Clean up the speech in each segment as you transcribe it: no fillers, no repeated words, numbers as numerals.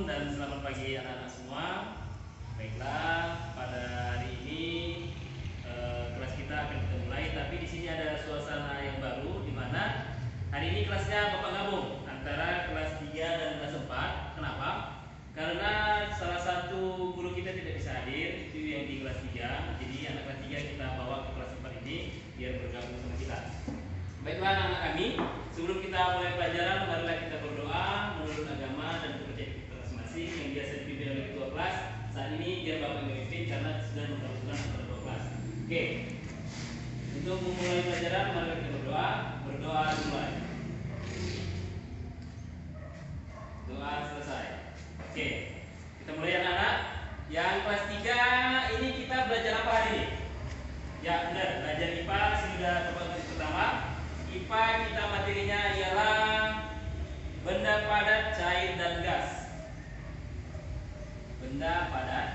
dan selamat pagi anak-anak semua. Baiklah, pada hari ini kelas kita akan kita mulai. Tapi di sini ada suasana yang baru, di mana hari ini kelasnya Bapak gabung antara kelas 3 dan kelas 4. Kenapa? Karena salah satu guru kita tidak bisa hadir, itu yang di kelas 3. Jadi anak kelas 3 kita bawa ke kelas 4 ini biar bergabung sama kita. Baiklah anak-anak kami, sebelum kita mulai pelajaran, marilah kita berdoa menurut agama dan kepercayaan kita masing-masing yang biasa dipimpin oleh ketua kelas. Saat ini biar Bapak yang memimpin karena sudah menggabungkan antara dua kelas. Oke, untuk memulai pelajaran, marilah kita berdoa. Berdoa dimulai. Doa selesai. Oke, kita mulai anak-anak. Yang kelas 3 ini kita belajar apa hari ini? Ya benar, belajar IPA. Sudah Bapak tulis pertama. IPA kita materinya ialah benda padat, cair, dan gas. Benda padat,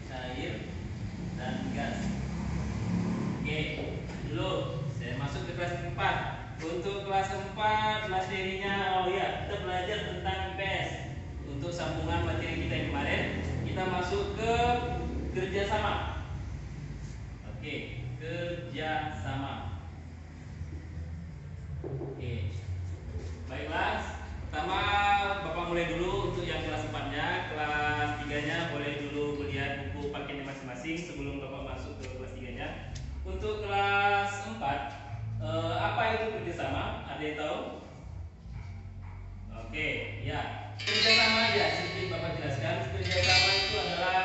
cair, dan gas. Oke, dulu saya masuk ke kelas 4. Untuk kelas 4 materinya, kita belajar tentang IPS. Untuk sambungan materi kita yang kemarin, kita masuk ke kerjasama. Oke, kerjasama. Oke, baiklah. Pertama Bapak mulai dulu untuk yang kelas 4-nya. Kelas 3-nya boleh dulu melihat buku pakaiannya masing-masing sebelum Bapak masuk ke kelas 3-nya. Untuk kelas 4, apa itu kerjasama? Ada yang tahu? Oke, ya. Kerjasama ya, sedikit Bapak jelaskan. Kerjasama itu adalah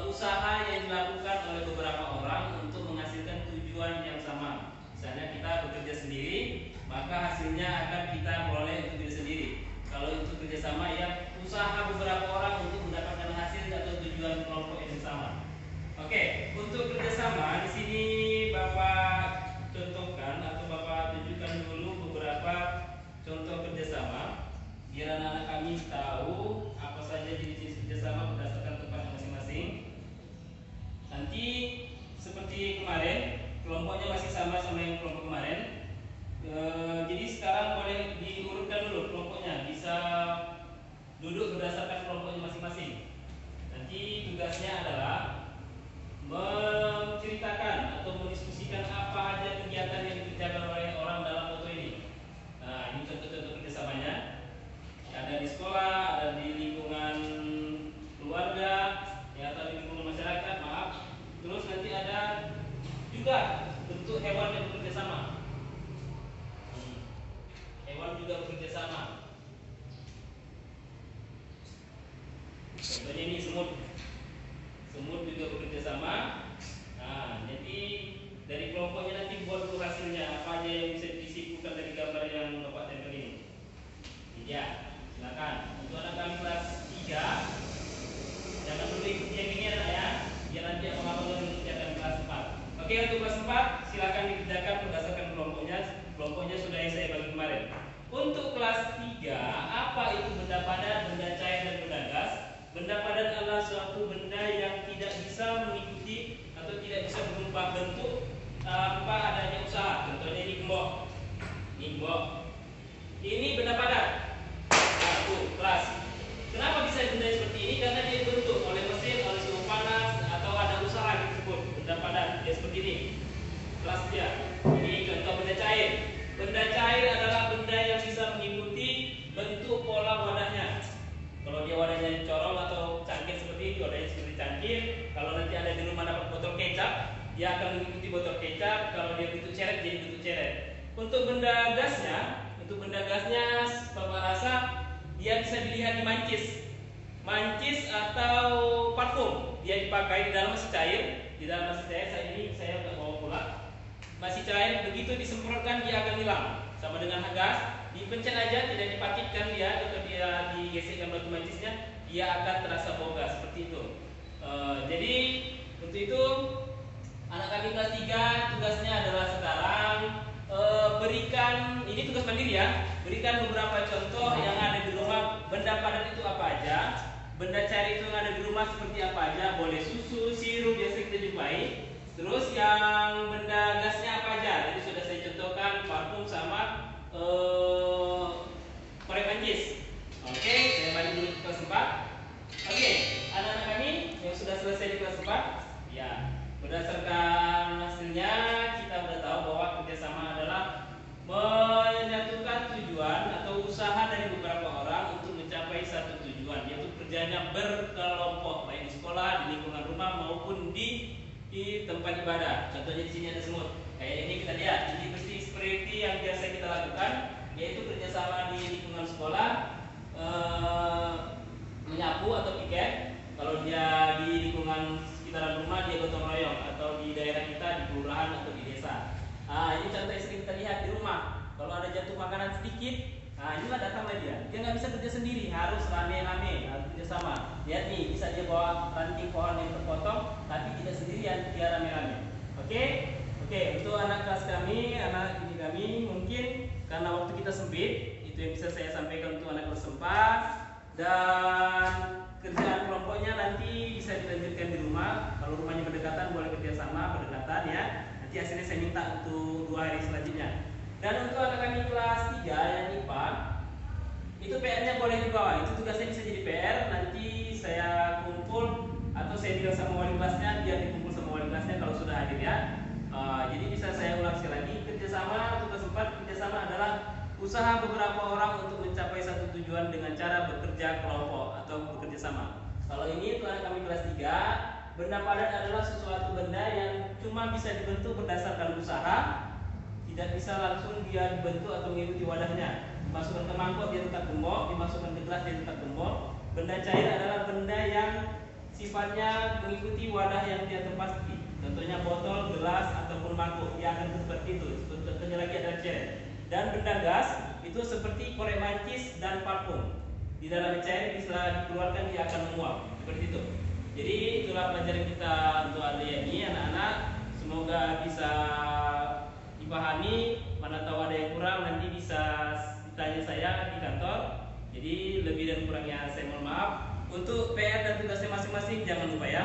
usaha yang dilakukan oleh beberapa orang untuk menghasilkan tujuan yang sama. Misalnya kita bekerja sendiri, maka hasilnya akan kita peroleh untuk diri sendiri. Kalau untuk kerjasama ya usaha beberapa orang untuk mendapatkan hasil atau tujuan kelompok yang sama. Oke, untuk kerjasama di sini Bapak contohkan atau Bapak tunjukkan dulu beberapa contoh kerjasama biar anak-anak kami tahu apa saja jenis-jenis kerjasama berdasarkan tempatnya masing-masing. Nanti seperti kemarin kelompoknya masih sama yang kelompok kemarin. Jadi sekarang boleh diurutkan dulu kelompoknya, bisa duduk berdasarkan kelompoknya masing-masing. Nanti tugasnya adalah menceritakan atau mendiskusikan apa aja kegiatan yang dikerjakan oleh orang dalam foto ini. Nah, ini contoh-contoh kerjasamanya. Ada di sekolah, ada di lingkungan keluarga, ya, atau di lingkungan masyarakat, maaf. Terus nanti ada juga bentuk hewan yang bekerja sama. Hewan juga bekerja sama. Contohnya ini semut. Semut juga bekerja sama. Nah, jadi dari kelompoknya nanti buat dulu hasilnya apa aja yang bisa disimpulkan dari gambar yang Bapak tempel ini. Ya, silakan. Untuk anak kami kelas 3, jangan dulu ikuti yang ini anak ya. Biar nanti pengalaman mengerjakan kelas 4. Oke, untuk kelas 4 silakan dikerjakan berdasarkan kelompoknya. Kelompoknya sudah yang saya bagi kemarin. Untuk kelas 3, apa itu benda padat, benda cair, dan benda gas? Benda padat adalah suatu benda yang tidak bisa mengikuti atau tidak bisa berubah bentuk tanpa adanya usaha. Contohnya ini gembok. Ini gembok. Ini benda padat. Keras. Kenapa bisa benda seperti ini? Karena dia dibentuk oleh mesin, oleh suhu panas, atau ada usaha disebut benda padat. Dia seperti ini. Kelas dia. Ini contoh benda cair. Benda cair adalah benda yang bisa mengikuti bentuk pola wadahnya. Kalau dia wadahnya corong atau cangkir seperti ini, wadahnya seperti cangkir. Kalau nanti ada di rumah dapat botol kecap, dia akan mengikuti botol kecap. Kalau dia bentuk ceret, jadi bentuk ceret. Untuk benda gasnya, Bapak rasa dia bisa dilihat di mancis atau parfum. Dia dipakai di dalam masih cair. Di dalam masih cair, saya udah bawa pulang. Masih cair, begitu disemprotkan dia akan hilang. Sama dengan gas, dipencet aja, tidak dipakitkan dia atau dia digesekkan batu mancisnya, dia akan terasa bau gas seperti itu. Jadi untuk itu anak kami kelas 3 tugasnya adalah sekarang berikan, ini tugas mandiri ya, berikan beberapa contoh yang ada di rumah. Benda padat itu apa aja, benda cair itu yang ada di rumah seperti apa aja. Boleh susu, sirup, biasa kita jumpai. Terus yang benda gasnya apa aja? Tadi sudah saya contohkan parfum sama maupun di tempat ibadah. Contohnya di sini ada semut. Kayak ini kita lihat, jadi seperti yang biasa kita lakukan, yaitu kerjasama di lingkungan sekolah, menyapu atau piket. Kalau dia di lingkungan sekitaran rumah dia gotong royong, atau di daerah kita di kelurahan atau di desa. Ini contoh yang sering kita lihat di rumah. Kalau ada jatuh makanan sedikit, inilah datanglah dia. Dia nggak bisa kerja sendiri, harus rame-rame, harus kerjasama. Lihat nih, bisa dia bawa ranting pohon yang terpotong, tapi tidak sendirian, dia rame-rame. Oke, untuk anak kelas kami, anak didik kami, mungkin karena waktu kita sempit, itu yang bisa saya sampaikan untuk anak kelas 4. Dan kerjaan kelompoknya nanti bisa dilanjutkan di rumah. Kalau rumahnya berdekatan boleh kerjasama berdekatan ya. Nanti hasilnya saya minta untuk 2 hari selanjutnya. Dan untuk anak kami kelas 3 yang IPA, itu PR-nya boleh dibawa. Itu tugasnya bisa jadi PR. Nanti saya kumpul atau saya bilang sama wali kelasnya, biar dikumpul sama wali kelasnya kalau sudah hadir ya. Jadi bisa saya ulang sekali lagi. Kerjasama, tugas 4 kerjasama adalah usaha beberapa orang untuk mencapai satu tujuan dengan cara bekerja kelompok atau bekerja sama. Kalau ini untuk anak kami kelas 3, benda padat adalah sesuatu benda yang cuma bisa dibentuk berdasarkan usaha, tidak bisa langsung dia dibentuk atau mengikuti wadahnya. Dimasukkan ke mangkok dia tetap gembok, dimasukkan ke gelas dia tetap gembok. Benda cair adalah benda yang sifatnya mengikuti wadah yang dia tempati. Contohnya botol, gelas ataupun mangkok, dia akan seperti itu. Contohnya lagi adalah ceret. Dan benda gas itu seperti korek mancis dan parfum. Di dalam cair bisa dikeluarkan dia akan menguap seperti itu. Jadi itulah pelajaran kita untuk hari ini anak-anak. Semoga bisa dipahami. Mana tahu ada yang kurang nanti bisa ditanya saya di kantor. Jadi lebih dan kurangnya saya mohon maaf. Untuk PR dan tugasnya masing-masing jangan lupa ya.